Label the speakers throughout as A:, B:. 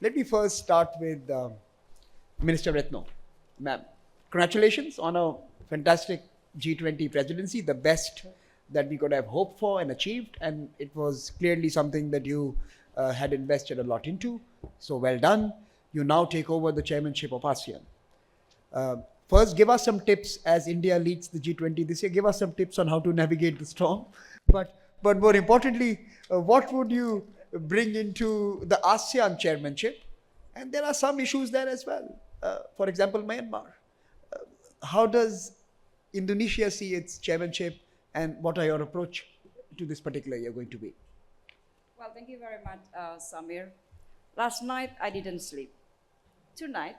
A: Let me first start with Minister Retno. Ma'am, congratulations on a fantastic G20 presidency, the best that we could have hoped for and achieved. And it was clearly something that you had invested a lot into. So well done. You now take over the chairmanship of ASEAN. First, give us some tips as India leads the G20 this year. Give us some tips on how to navigate the storm. But more importantly, what would you bring into the ASEAN chairmanship? And there are some issues there as well. For example, Myanmar. How does Indonesia see its chairmanship, and what are your approach to this particular year going to be?
B: Well, thank you very much, Samir. Last night, I didn't sleep. Tonight,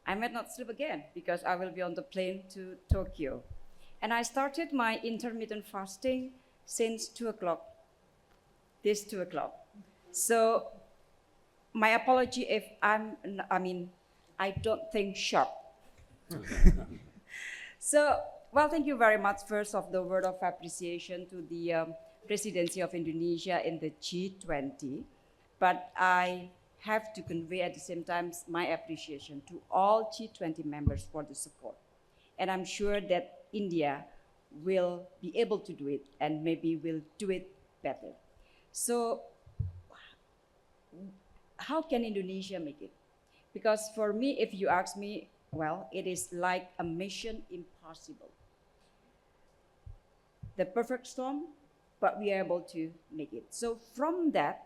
B: I might not sleep again because I will be on the plane to Tokyo. And I started my intermittent fasting since 2 o'clock, this 2 o'clock. So my apology if I don't think sharp. So, well, thank you very much. First of the word of appreciation to the presidency of Indonesia in the G20. But I have to convey at the same time my appreciation to all G20 members for the support. And I'm sure that India will be able to do it and maybe will do it better. So how can Indonesia make it? Because for me, if you ask me, well, it is like a mission impossible. The perfect storm, but we are able to make it. So from that,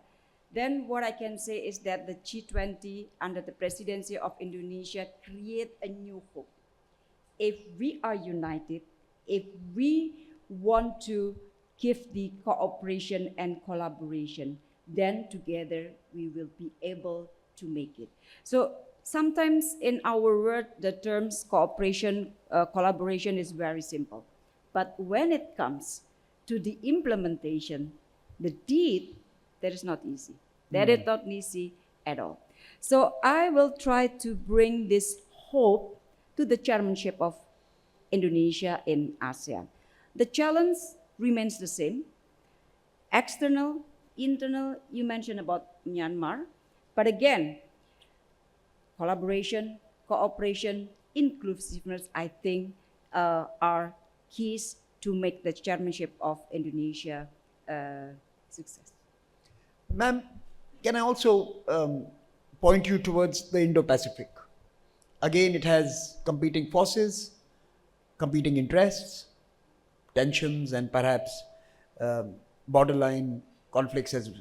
B: then what I can say is that the G20 under the presidency of Indonesia create a new hope. If we are united, if we want to give the cooperation and collaboration, then together we will be able to make it. So sometimes in our world, the terms cooperation, collaboration is very simple. But when it comes to the implementation, the deed, that is not easy. That is not easy at all. So I will try to bring this hope to the chairmanship of Indonesia in ASEAN. The challenge remains the same. External, internal, you mentioned about Myanmar. But again, collaboration, cooperation, inclusiveness, I think, are keys to make the chairmanship of Indonesia success.
A: Ma'am, can I also point you towards the Indo-Pacific? Again, it has competing forces, competing interests, tensions, and perhaps borderline conflicts as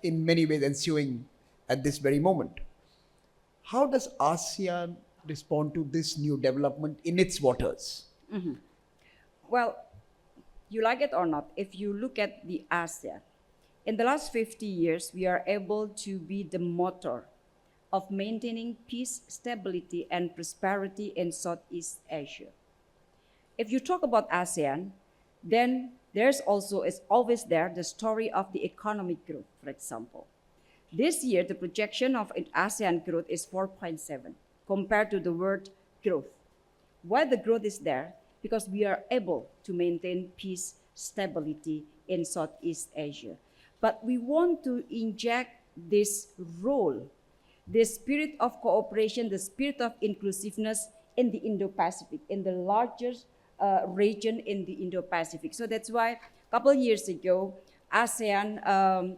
A: in many ways ensuing at this very moment. How does ASEAN respond to this new development in its waters?
B: Mm-hmm. Well, you like it or not, if you look at the ASEAN, in the last 50 years, we are able to be the motor of maintaining peace, stability, and prosperity in Southeast Asia. If you talk about ASEAN, then there's also, it's always there, the story of the economic growth, for example. This year, the projection of ASEAN growth is 4.7 compared to the world growth. Why the growth is there? Because we are able to maintain peace, stability in Southeast Asia. But we want to inject this role, this spirit of cooperation, the spirit of inclusiveness in the Indo-Pacific, in the largest region in the Indo-Pacific. So that's why a couple of years ago, ASEAN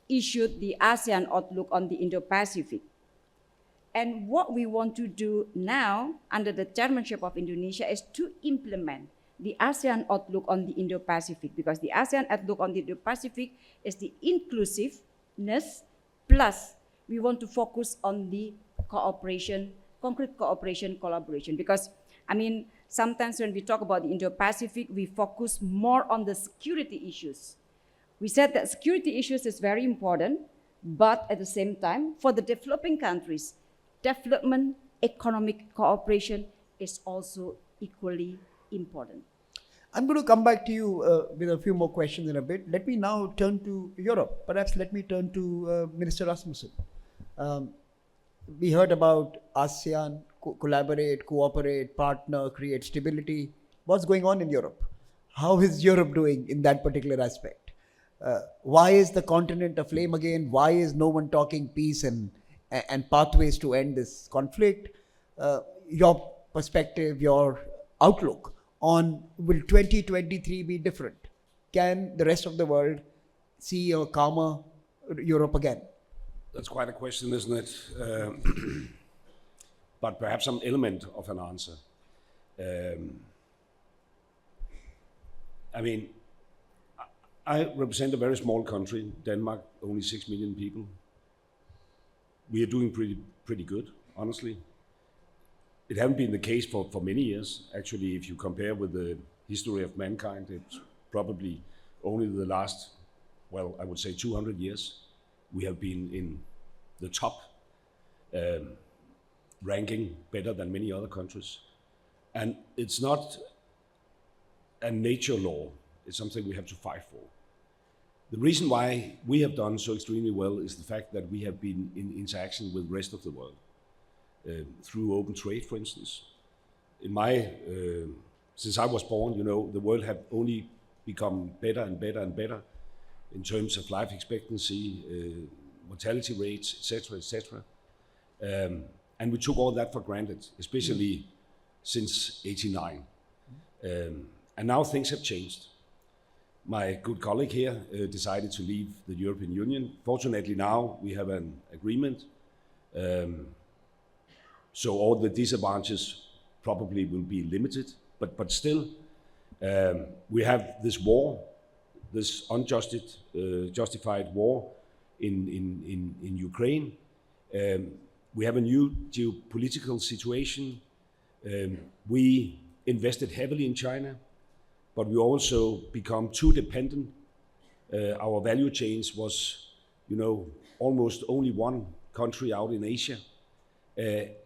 B: issued the ASEAN Outlook on the Indo-Pacific. And what we want to do now under the chairmanship of Indonesia is to implement the ASEAN Outlook on the Indo-Pacific, because the ASEAN Outlook on the Indo-Pacific is the inclusiveness, plus we want to focus on the cooperation, concrete cooperation, collaboration. Because, I mean, sometimes when we talk about the Indo-Pacific, we focus more on the security issues. We said that security issues is very important, but at the same time, for the developing countries, development, economic cooperation is also equally important.
A: I'm going to come back to you with a few more questions in a bit. Let me now turn to Europe. Perhaps let me turn to Minister Rasmussen. We heard about ASEAN, collaborate, cooperate, partner, create stability. What's going on in Europe? How is Europe doing in that particular aspect? Why is the continent aflame again? Why is no one talking peace and pathways to end this conflict? Your perspective, your outlook on will 2023 be different? Can the rest of the world see a calmer Europe again?
C: That's quite a question, isn't it? But perhaps some element of an answer. I mean, I represent a very small country, Denmark, only 6 million people. We are doing pretty good, honestly. It hasn't been the case for many years. Actually, if you compare with the history of mankind, it's probably only the last, well, I would say 200 years, we have been in the top ranking, better than many other countries. And it's not a nature law, it's something we have to fight for. The reason why we have done so extremely well is the fact that we have been in interaction with the rest of the world through open trade, for instance. Since I was born, you know, the world have only become better and better and better in terms of life expectancy, mortality rates, etc., etc. And we took all that for granted, especially since '89. And now things have changed. My good colleague here decided to leave the European Union. Fortunately now we have an agreement. So all the disadvantages probably will be limited, but still we have this war, this justified war in Ukraine. We have a new geopolitical situation. We invested heavily in China, but we also become too dependent. Our value chains was, you know, almost only one country out in Asia.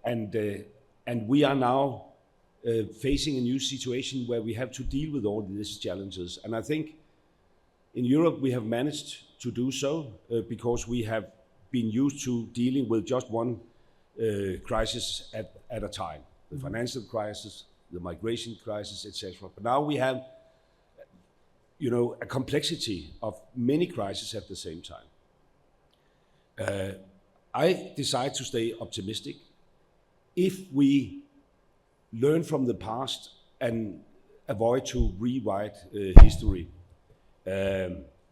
C: And we are now facing a new situation where we have to deal with all these challenges. And I think in Europe we have managed to do so because we have been used to dealing with just one crisis at a time. The financial crisis, the migration crisis, etc. But now we have, you know, a complexity of many crises at the same time. I decide to stay optimistic. If we learn from the past and avoid to rewrite history,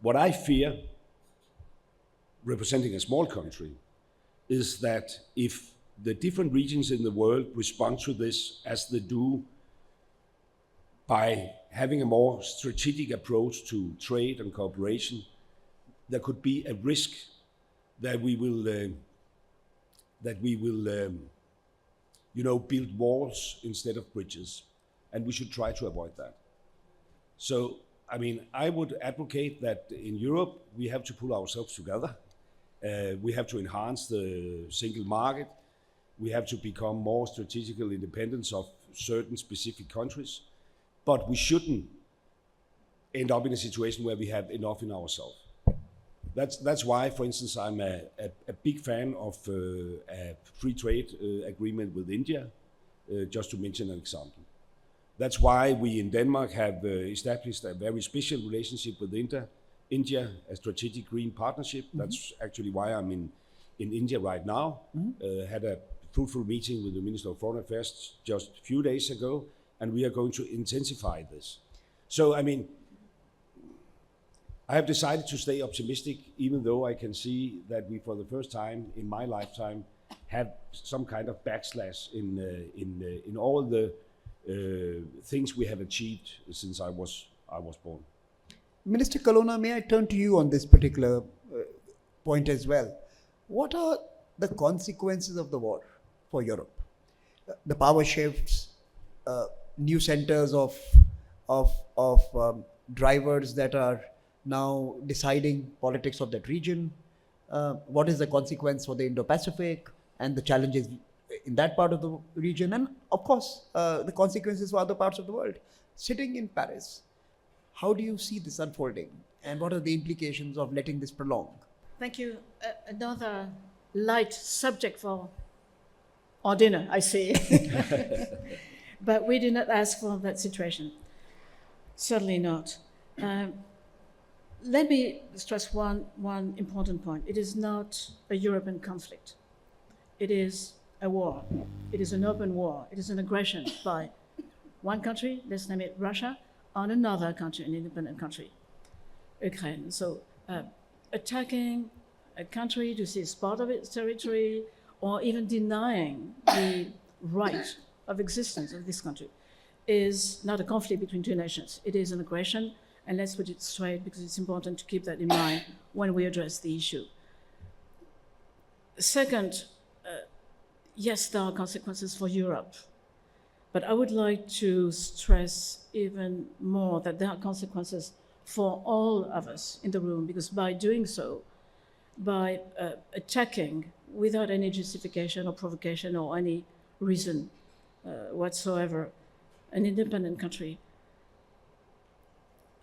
C: what I fear, representing a small country, is that if the different regions in the world respond to this as they do by having a more strategic approach to trade and cooperation, there could be a risk that we will you know, build walls instead of bridges, and we should try to avoid that. So, I mean, I would advocate that in Europe we have to pull ourselves together. We have to enhance the single market. We have to become more strategical independence of certain specific countries, but we shouldn't end up in a situation where we have enough in ourselves. That's why, for instance, I'm a big fan of a free trade agreement with India, just to mention an example. That's why we in Denmark have established a very special relationship with India, a strategic green partnership. That's actually why I'm in India right now. Had a fruitful meeting with the Minister of Foreign Affairs just a few days ago, and we are going to intensify this. So, I mean, I have decided to stay optimistic, even though I can see that we, for the first time in my lifetime, have some kind of backslash in all the things we have achieved since I was born.
A: Minister Kalona, may I turn to you on this particular point as well? What are the consequences of the war for Europe? The power shifts, new centers of drivers that are now deciding politics of that region. What is the consequence for the Indo-Pacific and the challenges in that part of the region, and of course the consequences for other parts of the world? Sitting in Paris, how do you see this unfolding, and what are the implications of letting this prolong?
D: Thank you. Another light subject for our dinner, I see. But we did not ask for that situation. Certainly not. let me stress one important point. It is not a European conflict. It is a war. It is an open war. It is an aggression by one country, let's name it Russia, on another country, an independent country, Ukraine. So attacking a country to seize part of its territory, or even denying the right of existence of this country, is not a conflict between two nations. It is an aggression, and let's put it straight, because it's important to keep that in mind when we address the issue. Second, yes, there are consequences for Europe, but I would like to stress even more that there are consequences for all of us in the room, because by doing so, by attacking without any justification or provocation or any reason whatsoever an independent country,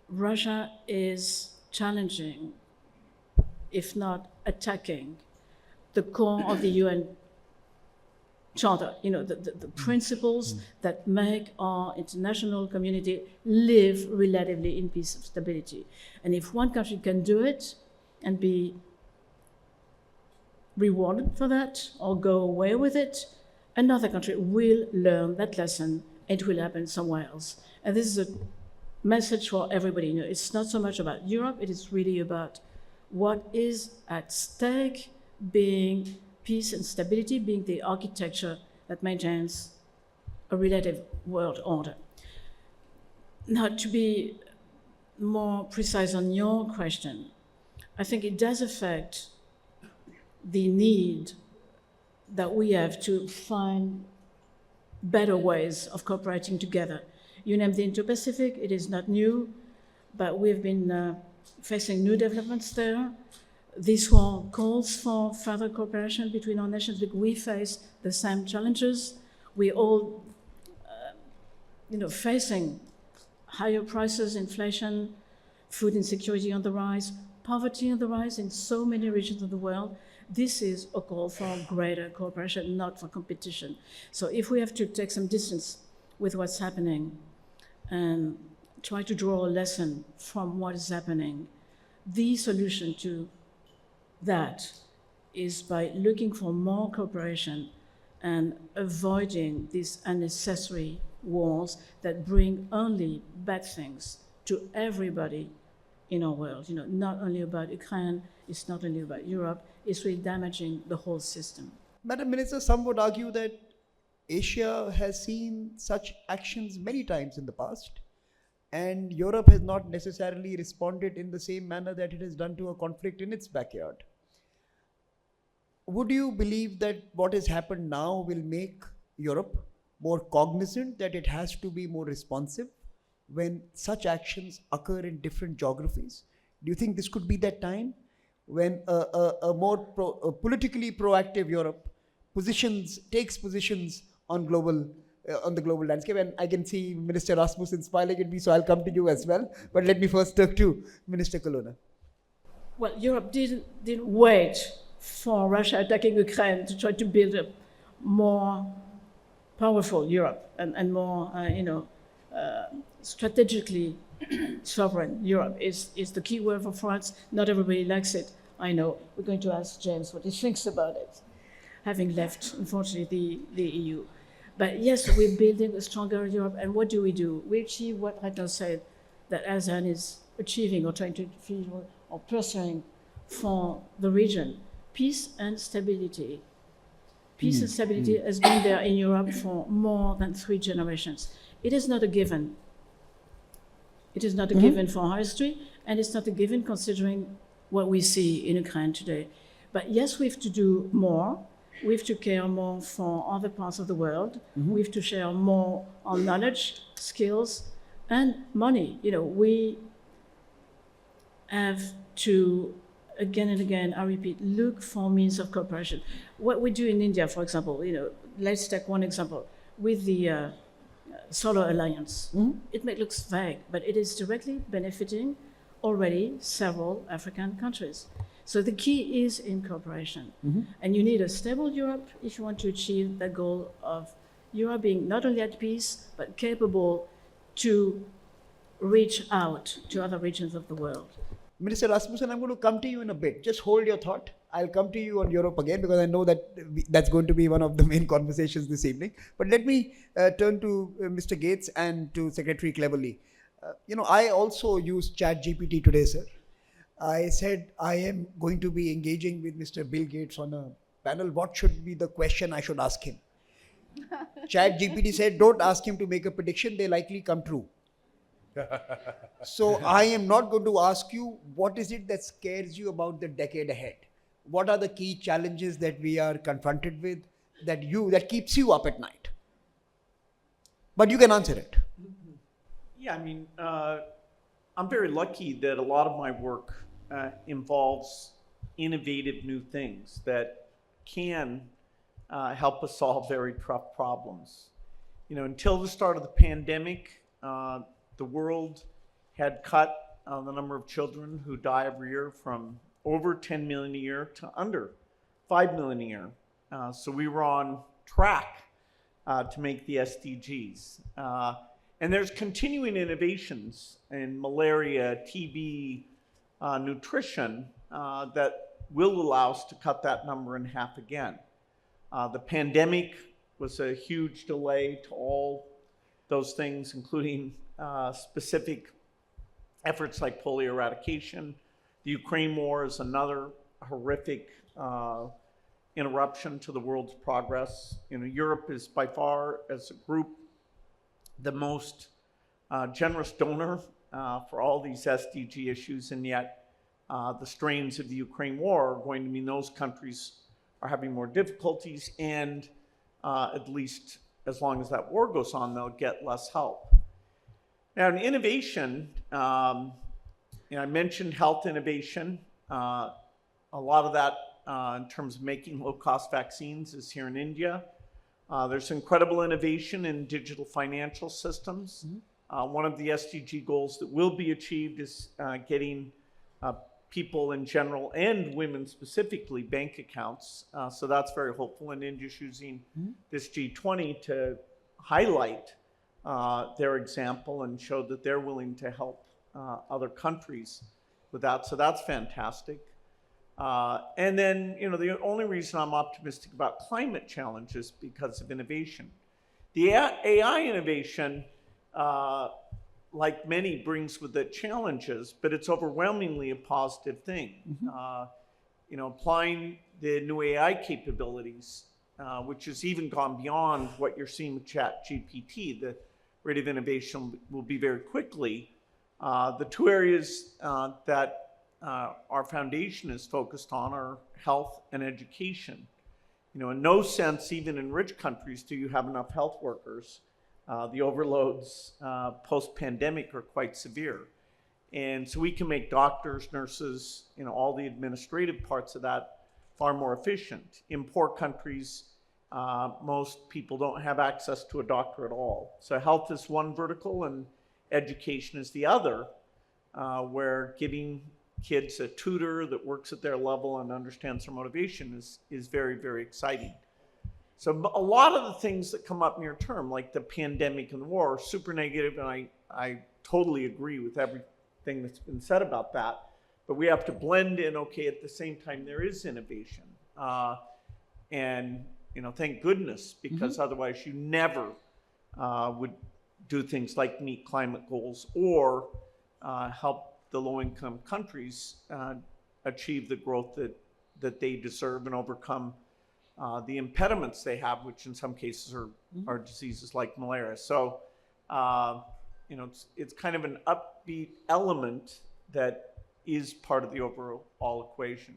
D: Russia is challenging, if not attacking, the core of the UN Charter, the principles that make our international community live relatively in peace and stability. And if one country can do it and be rewarded for that or go away with it, another country will learn that lesson. It will happen somewhere else. And this is a message for everybody. It's not so much about Europe, it is really about what is at stake, being peace and stability, being the architecture that maintains a relative world order. Now, to be more precise on your question, I think it does affect the need that we have to find better ways of cooperating together. You named the Indo-Pacific, it is not new, but we've been facing new developments there. This one calls for further cooperation between our nations because we face the same challenges. We all, facing higher prices, inflation, food insecurity on the rise, poverty on the rise in so many regions of the world. This is a call for greater cooperation, not for competition. So if we have to take some distance with what's happening and try to draw a lesson from what is happening, the solution to that is by looking for more cooperation and avoiding these unnecessary wars that bring only bad things to everybody in our world. Not only about Ukraine, it's not only about Europe, it's really damaging the whole system.
A: Madam Minister, some would argue that Asia has seen such actions many times in the past, and Europe has not necessarily responded in the same manner that it has done to a conflict in its backyard. Would you believe that what has happened now will make Europe more cognizant that it has to be more responsive when such actions occur in different geographies? Do you think this could be that time when a more politically proactive Europe takes positions on the global landscape? And I can see Minister Rasmussen smiling at me, so I'll come to you as well. But let me first talk to Minister Colonna.
D: Well, Europe didn't wait for Russia attacking Ukraine to try to build a more powerful Europe and more, strategically sovereign Europe is the key word for France. Not everybody likes it, I know. We're going to ask James what he thinks about it, having left, unfortunately, the EU. But yes, we're building a stronger Europe, and what do? We achieve what Reto said, that ASEAN is achieving or trying to achieve or pursuing for the region. Peace and stability. Peace and stability has been there in Europe for more than 3 generations. It is not a given. It is not a given for our history, and it's not a given considering what we see in Ukraine today. But yes, we have to do more. We have to care more for other parts of the world. We have to share more on knowledge, skills, and money. We have to, again and again, I repeat, look for means of cooperation. What we do in India, for example, let's take one example with the Solar Alliance. It may look vague, but it is directly benefiting already several African countries. So the key is in cooperation. And you need a stable Europe if you want to achieve the goal of Europe being not only at peace, but capable to reach out to other regions of the world.
A: Minister Rasmussen, I'm going to come to you in a bit. Just hold your thought. I'll come to you on Europe again because I know that that's going to be one of the main conversations this evening. But let me turn to Mr. Gates and to Secretary Cleverly. I also used ChatGPT today, sir. I said I am going to be engaging with Mr. Bill Gates on a panel. What should be the question I should ask him? ChatGPT said, don't ask him to make a prediction. They likely come true. So I am not going to ask you what is it that scares you about the decade ahead. What are the key challenges that we are confronted with that keeps you up at night? But you can answer it.
E: Yeah, I mean, I'm very lucky that a lot of my work involves innovative new things that can help us solve very tough problems. Until the start of the pandemic, the world had cut the number of children who die every year from over 10 million a year to under 5 million a year. So we were on track to make the SDGs. And there's continuing innovations in malaria, TB, nutrition that will allow us to cut that number in half again. The pandemic was a huge delay to all those things, including specific efforts like polio eradication. The Ukraine war is another horrific interruption to the world's progress. Europe is by far, as a group, the most generous donor for all these SDG issues, and yet the strains of the Ukraine war are going to mean those countries are having more difficulties, and at least as long as that war goes on, they'll get less help. Now, in innovation, I mentioned health innovation. A lot of that in terms of making low-cost vaccines is here in India. There's incredible innovation in digital financial systems. One of the SDG goals that will be achieved is getting people in general and women specifically bank accounts. So that's very hopeful. And India's using this G20 to highlight their example and show that they're willing to help other countries with that. So that's fantastic. And then, the only reason I'm optimistic about climate change is because of innovation. The AI innovation, like many, brings with it challenges, but it's overwhelmingly a positive thing. Applying the new AI capabilities, which has even gone beyond what you're seeing with ChatGPT, the rate of innovation will be very quickly. The two areas that our foundation is focused on are health and education. In no sense, even in rich countries, do you have enough health workers. The overloads post-pandemic are quite severe. And so we can make doctors, nurses, all the administrative parts of that far more efficient. In poor countries, most people don't have access to a doctor at all. So health is one vertical and education is the other, where giving kids a tutor that works at their level and understands their motivation is very, very exciting. So a lot of the things that come up near term, like the pandemic and the war, are super negative, and I totally agree with everything that's been said about that. But we have to blend in, at the same time there is innovation. And, thank goodness, because otherwise you never would do things like meet climate goals or help the low-income countries achieve the growth that they deserve and overcome the impediments they have, which in some cases are diseases like malaria. So, it's kind of an upbeat element that is part of the overall equation.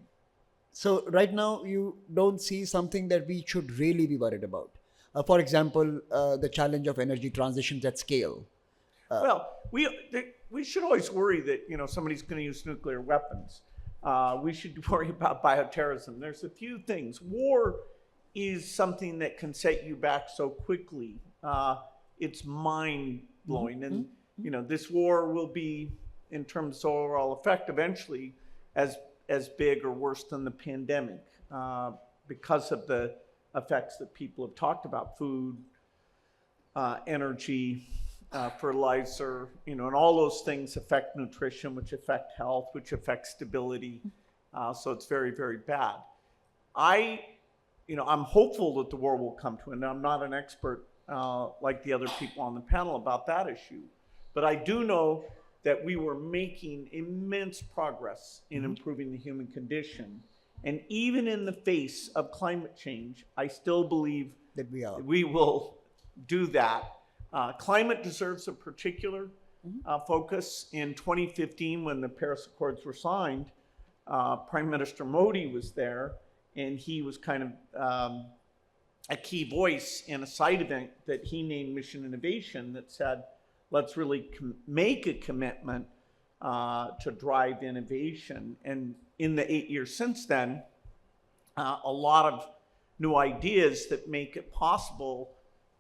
A: So right now, you don't see something that we should really be worried about. For example, the challenge of energy transitions at scale.
E: Well, we should always worry that somebody's going to use nuclear weapons. We should worry about bioterrorism. There's a few things. War is something that can set you back so quickly. It's mind-blowing. And this war will be, in terms of overall effect, eventually as big or worse than the pandemic because of the effects that people have talked about: food, energy, fertilizer, and all those things affect nutrition, which affect health, which affect stability. So it's very, very bad. I'm hopeful that the war will come to an end. I'm not an expert like the other people on the panel about that issue, but I do know that we were making immense progress in improving the human condition. And even in the face of climate change, I still believe
A: That we are.
E: we will do that. Climate deserves a particular focus. In 2015, when the Paris Accords were signed, Prime Minister Modi was there, and he was kind of a key voice in a side event that he named Mission Innovation that said, let's really make a commitment to drive innovation. And in the 8 years since then, a lot of new ideas that make it possible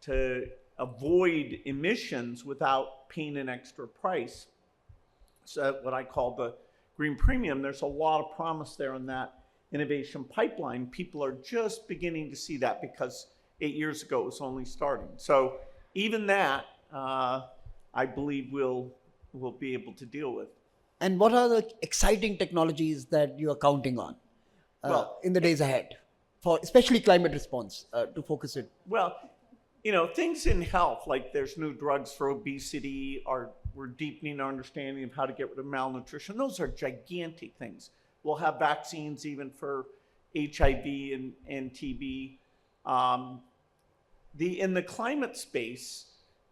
E: to avoid emissions without paying an extra price. So what I call the green premium, there's a lot of promise there in that innovation pipeline. People are just beginning to see that because 8 years ago it was only starting. So even that, I believe we'll be able to deal with.
A: And what are the exciting technologies that you are counting on in the days ahead, for especially climate response, to focus it?
E: Well, things in health, like there's new drugs for obesity, we're deepening our understanding of how to get rid of malnutrition. Those are gigantic things. We'll have vaccines even for HIV and TB. In the climate space,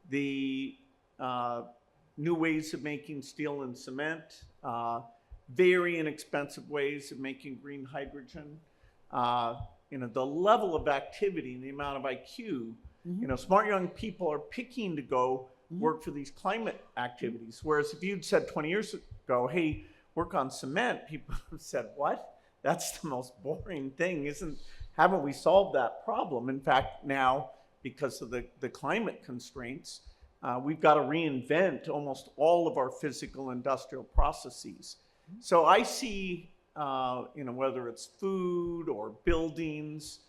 E: the new ways of making steel and cement, very inexpensive ways of making green hydrogen, the level of activity and the amount of IQ. Smart young people are picking to go work for these climate activities. Whereas if you'd said 20 years ago, hey, work on cement, people have said, what? That's the most boring thing. Haven't we solved that problem? In fact, now, because of the climate constraints, we've got to reinvent almost all of our physical industrial processes. So I see, whether it's food or buildings,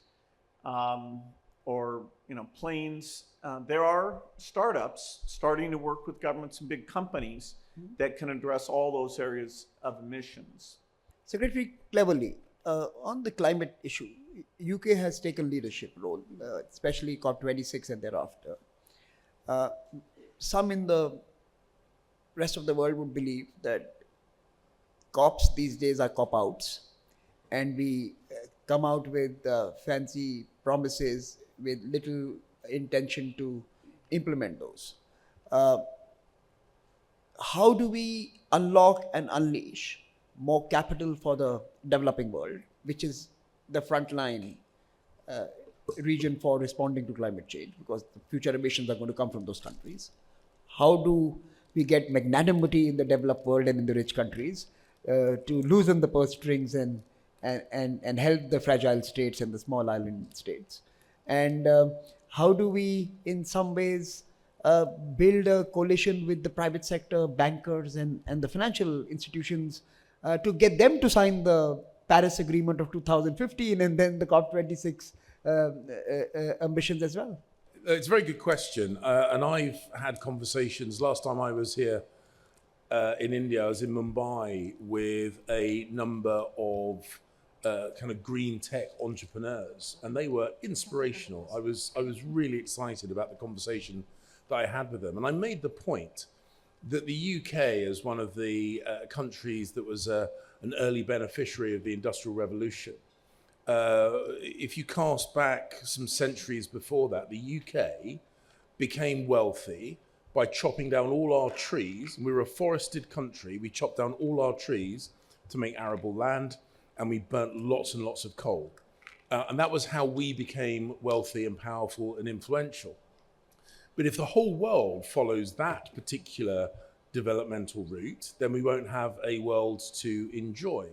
E: or planes, there are startups starting to work with governments and big companies that can address all those areas of emissions.
A: Secretary Cleverly, on the climate issue, UK has taken leadership role, especially COP26 and thereafter. Some in the rest of the world would believe that COPs these days are cop-outs, and we come out with fancy promises with little intention to implement those. How do we unlock and unleash more capital for the developing world, which is the frontline region for responding to climate change, because the future emissions are going to come from those countries? How do we get magnanimity in the developed world and in the rich countries to loosen the purse strings and help the fragile states and the small island states? And how do we, in some ways, build a coalition with the private sector, bankers, and the financial institutions to get them to sign the Paris Agreement of 2015 and then the COP26 ambitions as well?
F: It's a very good question. And I've had conversations. Last time I was here in India, I was in Mumbai with a number of kind of green tech entrepreneurs, and they were inspirational. I was really excited about the conversation that I had with them. And I made the point that the UK, as one of the countries that was an early beneficiary of the Industrial Revolution, if you cast back some centuries before that, the UK became wealthy by chopping down all our trees. We were a forested country. We chopped down all our trees to make arable land, and we burnt lots and lots of coal. And that was how we became wealthy and powerful and influential. But if the whole world follows that particular developmental route, then we won't have a world to enjoy.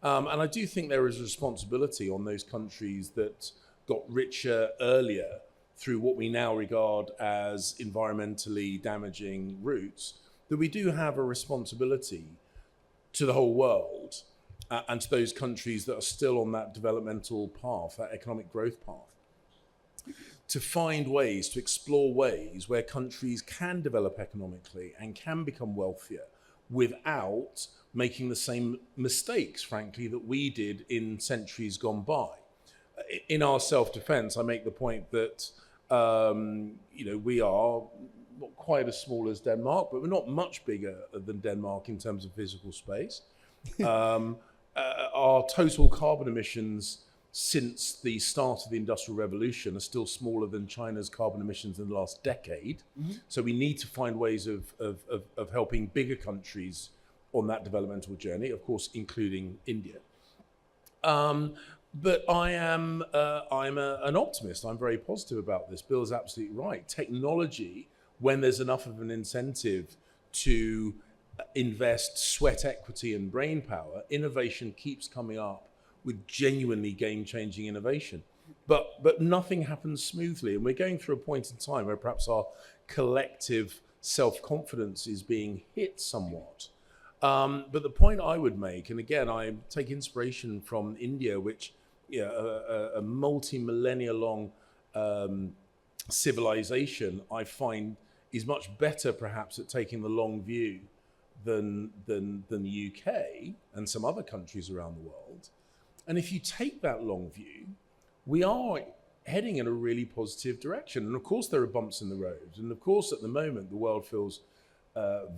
F: And I do think there is a responsibility on those countries that got richer earlier through what we now regard as environmentally damaging routes, that we do have a responsibility to the whole world and to those countries that are still on that developmental path, that economic growth path. to find ways, to explore ways where countries can develop economically and can become wealthier without making the same mistakes, frankly, that we did in centuries gone by. In our self-defense, I make the point that, we are not quite as small as Denmark, but we're not much bigger than Denmark in terms of physical space. Our total carbon emissions since the start of the Industrial Revolution are still smaller than China's carbon emissions in the last decade. So we need to find ways of helping bigger countries on that developmental journey, of course, including India. But I'm an optimist. I'm very positive about this. Bill's absolutely right. Technology, when there's enough of an incentive to invest sweat equity and brain power, innovation keeps coming up with genuinely game-changing innovation. But nothing happens smoothly, and we're going through a point in time where perhaps our collective self-confidence is being hit somewhat. But the point I would make, and again, I take inspiration from India, which a multi-millennia long civilization, I find is much better perhaps at taking the long view than the UK and some other countries around the world. And if you take that long view, we are heading in a really positive direction. And of course, there are bumps in the road. And of course, at the moment, the world feels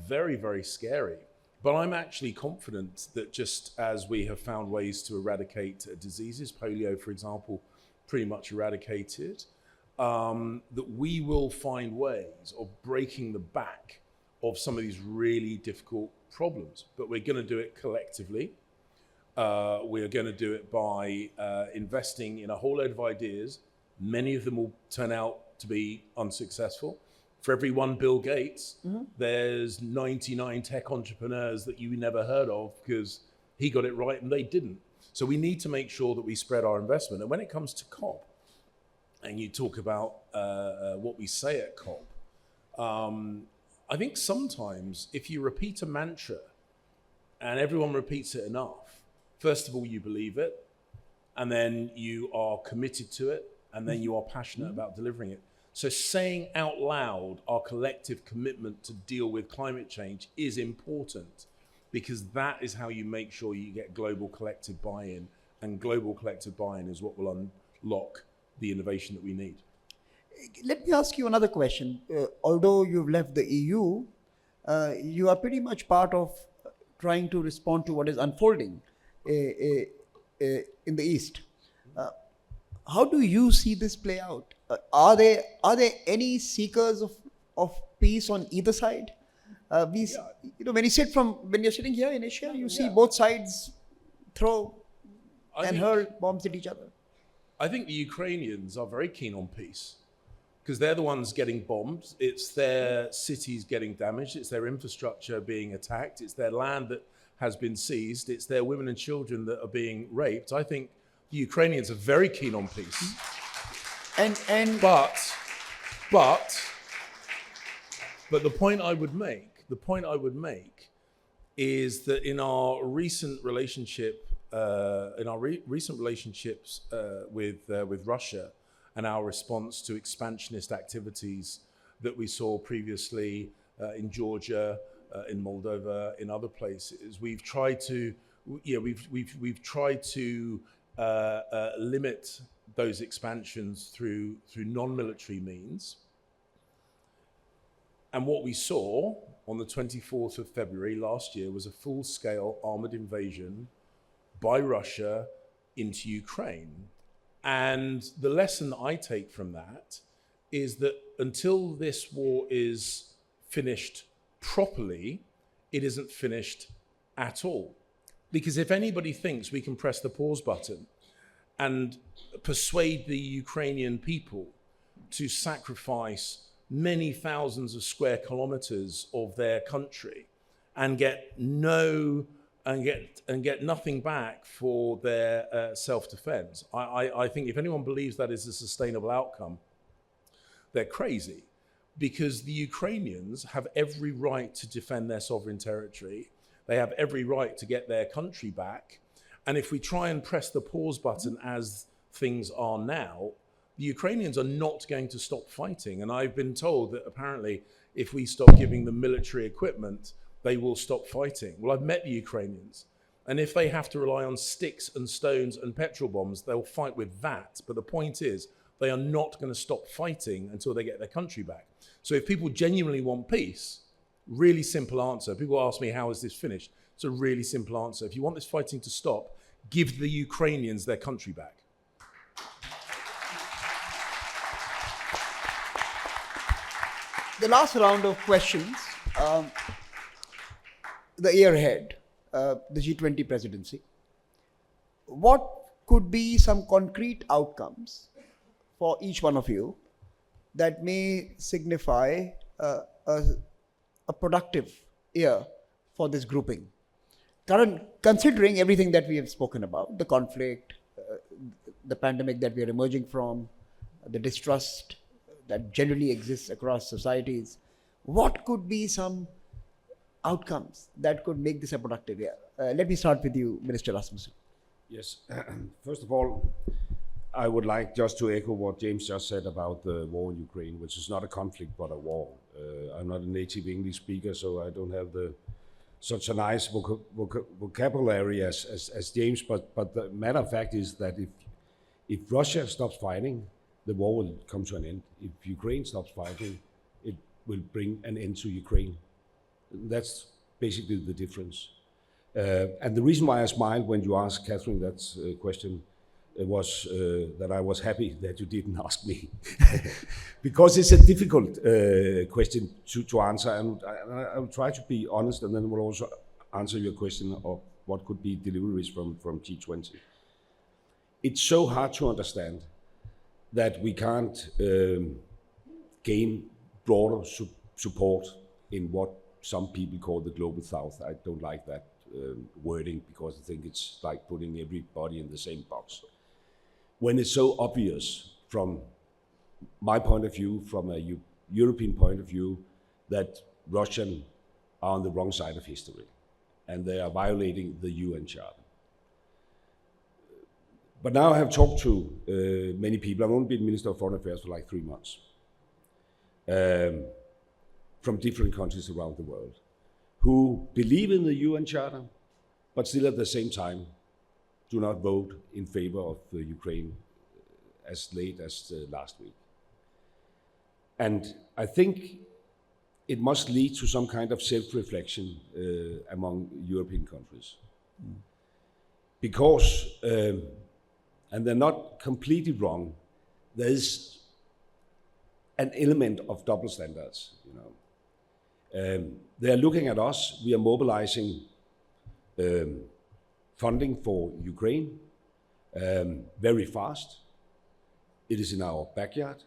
F: very, very scary. But I'm actually confident that just as we have found ways to eradicate diseases, polio, for example, pretty much eradicated, that we will find ways of breaking the back of some of these really difficult problems. But we're going to do it collectively. We are going to do it by investing in a whole load of ideas. Many of them will turn out to be unsuccessful. For every one Bill Gates, there's 99 tech entrepreneurs that you never heard of because he got it right and they didn't. So we need to make sure that we spread our investment. And when it comes to COP, and you talk about what we say at COP, I think sometimes if you repeat a mantra and everyone repeats it enough, first of all, you believe it, and then you are committed to it, and then you are passionate about delivering it. So saying out loud our collective commitment to deal with climate change is important, because that is how you make sure you get global collective buy-in, and global collective buy-in is what will unlock the innovation that we need.
A: Let me ask you another question. Although you've left the EU, you are pretty much part of trying to respond to what is unfolding in the East. How do you see this play out? Are there any seekers of peace on either side? When you're sitting here in Asia, you see both sides throw and hurl bombs at each other.
F: I think the Ukrainians are very keen on peace, because they're the ones getting bombed. It's their cities getting damaged. It's their infrastructure being attacked. It's their land that has been seized. It's their women and children that are being raped. I think the Ukrainians are very keen on peace. But the point I would make is that in our recent relationships with Russia and our response to expansionist activities that we saw previously in Georgia, in Moldova, in other places, we've tried to limit those expansions through non-military means. And what we saw on the 24th of February last year was a full-scale armored invasion by Russia into Ukraine. And the lesson that I take from that is that until this war is finished properly, it isn't finished at all. Because if anybody thinks we can press the pause button and persuade the Ukrainian people to sacrifice many thousands of square kilometers of their country and get nothing back for their self-defense, I think if anyone believes that is a sustainable outcome, they're crazy. Because the Ukrainians have every right to defend their sovereign territory. They have every right to get their country back. And if we try and press the pause button as things are now, the Ukrainians are not going to stop fighting. And I've been told that apparently if we stop giving them military equipment, they will stop fighting. Well, I've met the Ukrainians. And if they have to rely on sticks and stones and petrol bombs, they'll fight with that. But the point is, they are not going to stop fighting until they get their country back. So if people genuinely want peace, really simple answer. People ask me, how is this finished? It's a really simple answer. If you want this fighting to stop, give the Ukrainians their country back.
A: The last round of questions, the year ahead, the G20 presidency. What could be some concrete outcomes for each one of you that may signify a productive year for this grouping? Considering everything that we have spoken about, the conflict, the pandemic that we are emerging from, the distrust that generally exists across societies, what could be some outcomes that could make this a productive year? Let me start with you, Minister Rasmussen.
C: Yes. First of all, I would like just to echo what James just said about the war in Ukraine, which is not a conflict but a war. I'm not a native English speaker, so I don't have such a nice vocabulary as James, but the matter of fact is that if Russia stops fighting, the war will come to an end. If Ukraine stops fighting, it will bring an end to Ukraine. That's basically the difference. And the reason why I smiled when you asked Catherine that question was that I was happy that you didn't ask me. Because it's a difficult question to answer, and I will try to be honest, and then we'll also answer your question of what could be deliveries from G20. It's so hard to understand that we can't gain broader support in what some people call the global south. I don't like that wording because I think it's like putting everybody in the same box. When it's so obvious from my point of view, from a European point of view, that Russians are on the wrong side of history and they are violating the UN Charter. But now I have talked to many people. I've only been Minister of Foreign Affairs for like 3 months, from different countries around the world, who believe in the UN Charter, but still at the same time do not vote in favor of Ukraine as late as last week. And I think it must lead to some kind of self-reflection among European countries. Because, and they're not completely wrong, there is an element of double standards. They are looking at us, we are mobilizing funding for Ukraine very fast. It is in our backyard,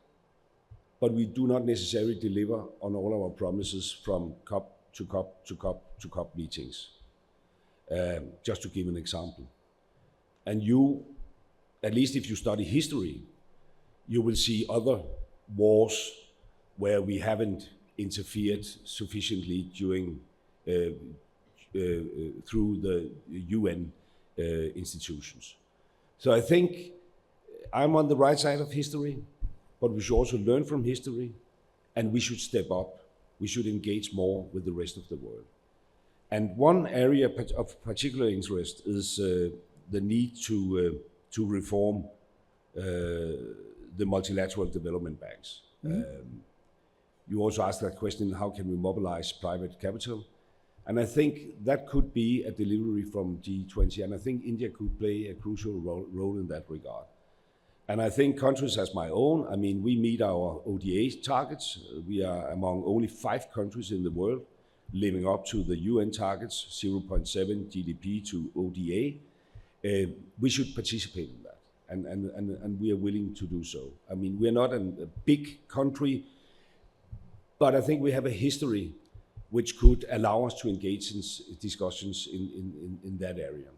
C: but we do not necessarily deliver on all our promises from COP to COP to COP to COP meetings, just to give an example. And you, at least if you study history, you will see other wars where we haven't interfered sufficiently during through the UN institutions. So I think I'm on the right side of history, but we should also learn from history, and we should step up. We should engage more with the rest of the world. And one area of particular interest is the need to reform the multilateral development banks. You also asked that question, how can we mobilize private capital? And I think that could be a delivery from G20, and I think India could play a crucial role in that regard. And I think countries as my own, I mean, we meet our ODA targets. We are among only 5 countries in the world living up to the UN targets, 0.7 GDP to ODA. We should participate in that, and we are willing to do so. I mean, we are not a big country, but I think we have a history which could allow us to engage in discussions in that area.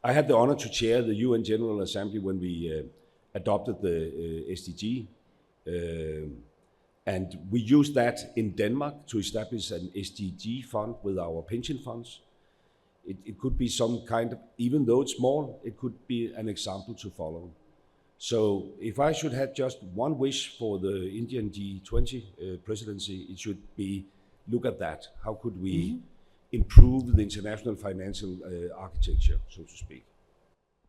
C: I had the honor to chair the UN General Assembly when we adopted the SDG, and we used that in Denmark to establish an SDG fund with our pension funds. It could be some kind of, even though it's small, it could be an example to follow. So if I should have just one wish for the Indian G20 presidency, it should be look at that. How could we improve the international financial architecture, so to speak?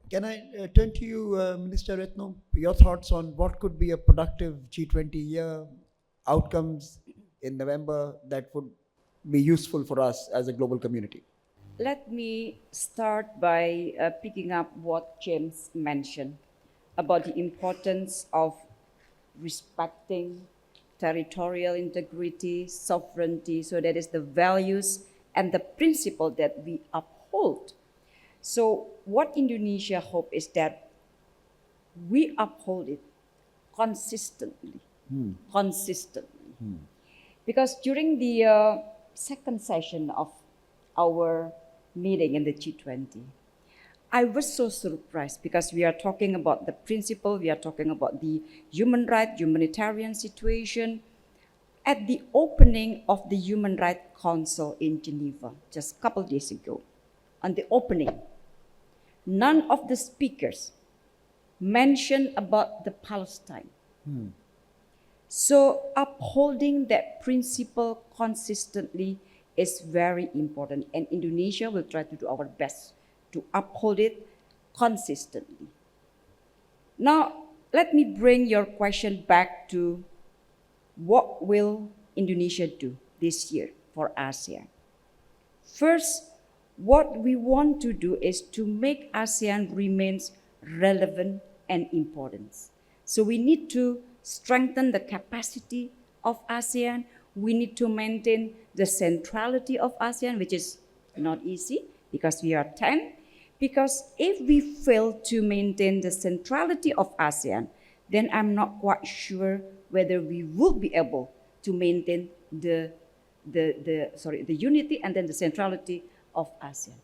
A: Can I turn to you, Minister Retno? Your thoughts on what could be a productive G20 year, outcomes in November that would be useful for us as a global community?
B: Let me start by picking up what James mentioned about the importance of respecting territorial integrity, sovereignty. So that is the values and the principle that we uphold. So what Indonesia hope is that we uphold it consistently, Because during the second session of our meeting in the G20, I was so surprised because we are talking about the principle, we are talking about the human rights, humanitarian situation. At the opening of the Human Rights Council in Geneva, just a couple of days ago, on the opening, none of the speakers mentioned about the Palestine. So upholding that principle consistently is very important, and Indonesia will try to do our best to uphold it consistently. Now, let me bring your question back to what will Indonesia do this year for ASEAN? First, what we want to do is to make ASEAN remains relevant and important. So we need to strengthen the capacity of ASEAN. We need to maintain the centrality of ASEAN, which is not easy because we are 10. Because if we fail to maintain the centrality of ASEAN, then I'm not quite sure whether we will be able to maintain the unity and then the centrality of ASEAN.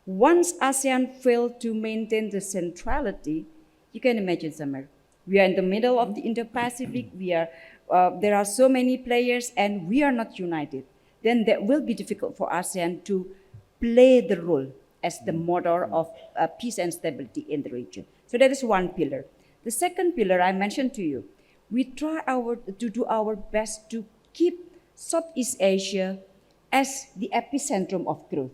B: Once ASEAN failed to maintain the centrality, you can imagine, Samir, we are in the middle of the Indo-Pacific. There are so many players, and we are not united. Then that will be difficult for ASEAN to play the role as the motor of peace and stability in the region. So that is one pillar. The second pillar I mentioned to you, we try to do our best to keep Southeast Asia as the epicentrum of growth.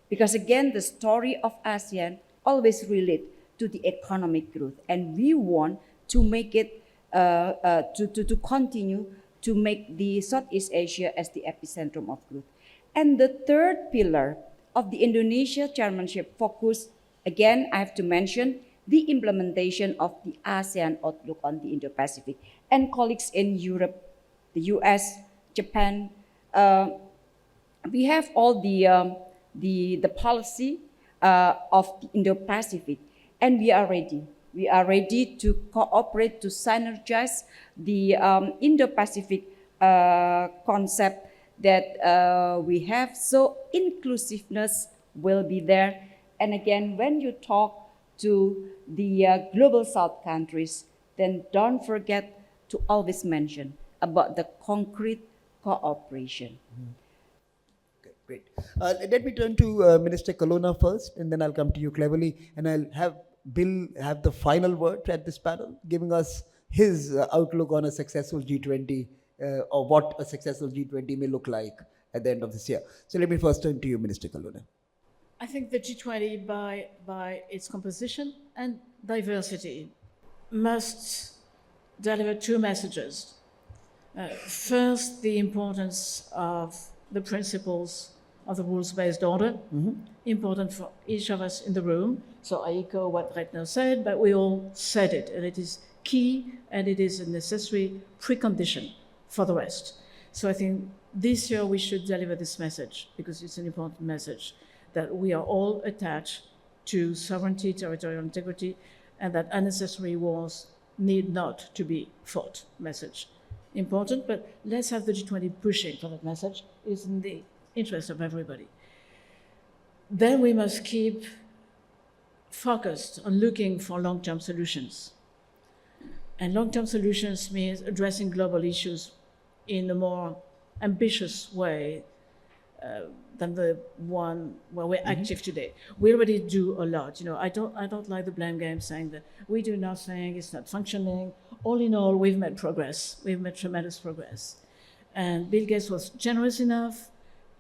B: Because again, the story of ASEAN always relates to the economic growth, and we want to make it, to continue to make the Southeast Asia as the epicentrum of growth. And the third pillar of the Indonesia chairmanship focus, again, I have to mention the implementation of the ASEAN outlook on the Indo-Pacific. And colleagues in Europe, the US, Japan, we have all the policy of the Indo-Pacific, and we are ready. We are ready to cooperate, to synergize the Indo-Pacific concept that we have. So inclusiveness will be there. And again, when you talk to the global South countries, then don't forget to always mention about the concrete cooperation.
A: Okay, great. Let me turn to Minister Colonna first, and then I'll come to you, Cleverly, and I'll have Bill have the final word at this panel, giving us his outlook on a successful G20 or what a successful G20 may look like at the end of this year. So let me first turn to you, Minister Colonna.
D: I think the G20, by its composition and diversity, must deliver two messages. First, the importance of the principles of the rules-based order, important for each of us in the room. So I echo what Retno said, but we all said it, and it is key, and it is a necessary precondition for the rest. So I think this year we should deliver this message, because it's an important message, that we are all attached to sovereignty, territorial integrity, and that unnecessary wars need not to be fought. Message important, but let's have the G20 pushing for that message. It's in the interest of everybody. Then we must keep focused on looking for long-term solutions. And long-term solutions means addressing global issues in a more ambitious way, than the one where we're active today. We already do a lot. I don't like the blame game saying that we do nothing, it's not functioning. All in all, we've made progress. We've made tremendous progress. And Bill Gates was generous enough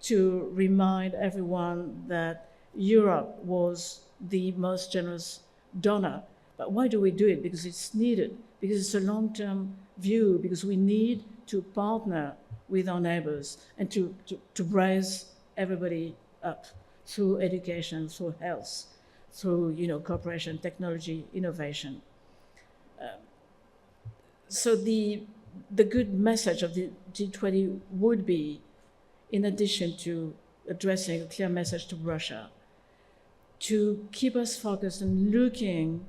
D: to remind everyone that Europe was the most generous donor. But why do we do it? Because it's needed, because it's a long-term view, because we need to partner with our neighbors and to raise everybody up through education, through health, through cooperation, technology, innovation. So the good message of the G20 would be, in addition to addressing a clear message to Russia, to keep us focused and looking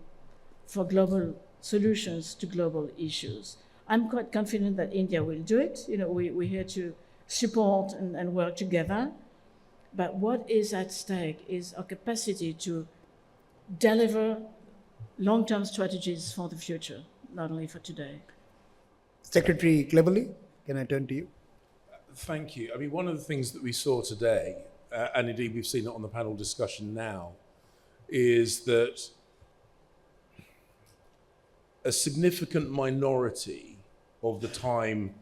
D: for global solutions to global issues. I'm quite confident that India will do it. We're here to support and work together. But what is at stake is our capacity to deliver long-term strategies for the future, not only for today.
A: Secretary Cleverly, can I turn to you?
F: Thank you. I mean, one of the things that we saw today, and indeed we've seen it on the panel discussion now, is that a significant minority of the time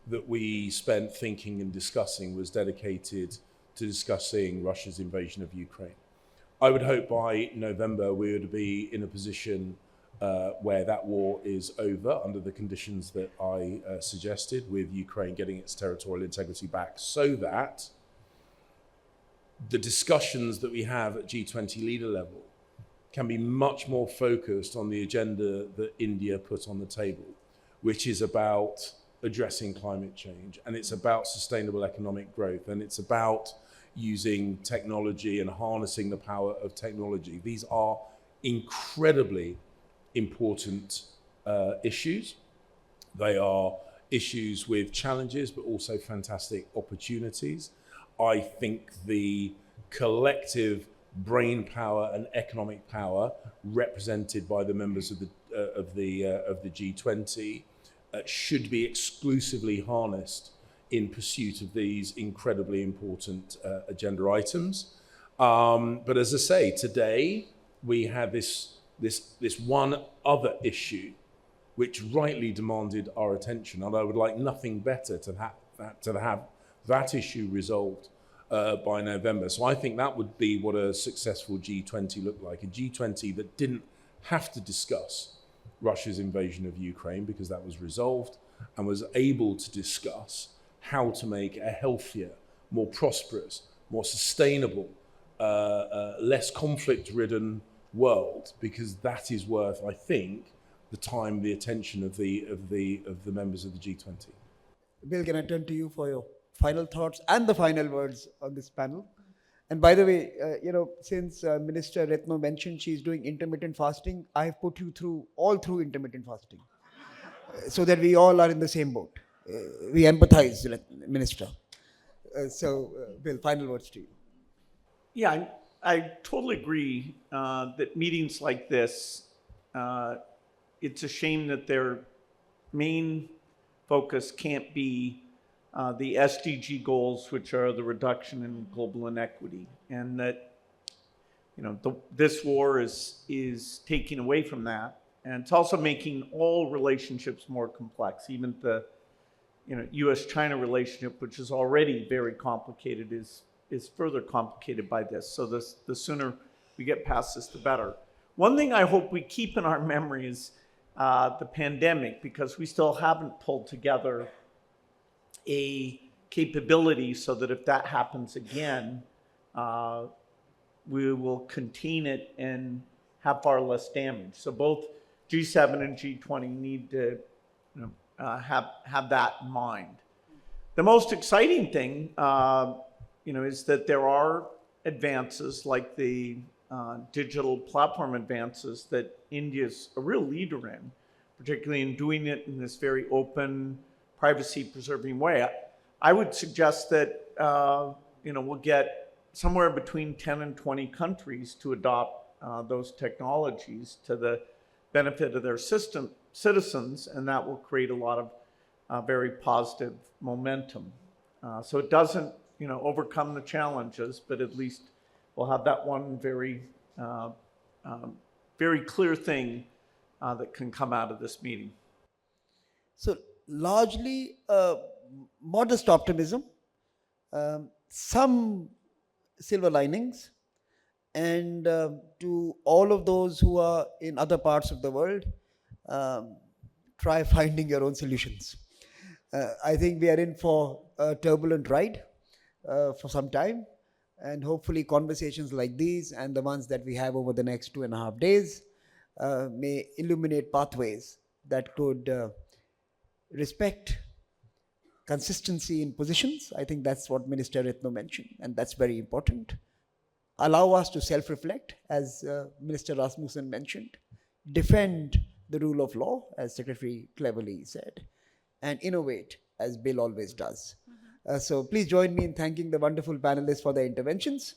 F: that we spent thinking and discussing was dedicated to discussing Russia's invasion of Ukraine. I would hope by November we would be in a position where that war is over under the conditions that I suggested, with Ukraine getting its territorial integrity back, so that the discussions that we have at G20 leader level can be much more focused on the agenda that India put on the table, which is about addressing climate change, and it's about sustainable economic growth, and it's about using technology and harnessing the power of technology. These are incredibly important issues. They are issues with challenges, but also fantastic opportunities. I think the collective brain power and economic power represented by the members of the G20 should be exclusively harnessed in pursuit of these incredibly important agenda items. But as I say, today we have this one other issue which rightly demanded our attention, and I would like nothing better to have that issue resolved by November. So I think that would be what a successful G20 looked like, a G20 that didn't have to discuss Russia's invasion of Ukraine because that was resolved, and was able to discuss how to make a healthier, more prosperous, more sustainable, less conflict-ridden world, because that is worth, I think, the time, the attention of the members of the G20.
A: Bill, can I turn to you for your final thoughts and the final words on this panel? And by the way, since Minister Retno mentioned she's doing intermittent fasting, I have put you through intermittent fasting, so that we all are in the same boat. We empathize, Minister. Bill, final words to you.
E: Yeah, I totally agree that meetings like this, it's a shame that their main focus can't be the SDG goals, which are the reduction in global inequity, and that this war is taking away from that, and it's also making all relationships more complex. Even the U.S.-China relationship, which is already very complicated, is further complicated by this. So the sooner we get past this, the better. One thing I hope we keep in our memory is the pandemic, because we still haven't pulled together a capability so that if that happens again, we will contain it and have far less damage. So both G7 and G20 need to have that in mind. The most exciting thing is that there are advances like the digital platform advances that India's a real leader in, particularly in doing it in this very open, privacy-preserving way. I would suggest that we'll get somewhere between 10 and 20 countries to adopt those technologies to the benefit of their citizens, and that will create a lot of very positive momentum. So it doesn't overcome the challenges, but at least we'll have that one very, very clear thing that can come out of this meeting.
A: So largely modest optimism, some silver linings, and to all of those who are in other parts of the world, try finding your own solutions. I think we are in for a turbulent ride for some time, and hopefully conversations like these and the ones that we have over the next 2.5 days may illuminate pathways that could respect consistency in positions. I think that's what Minister Retno mentioned, and that's very important. Allow us to self-reflect, as Minister Rasmussen mentioned, defend the rule of law, as Secretary cleverly said, and innovate, as Bill always does. So please join me in thanking the wonderful panelists for their interventions.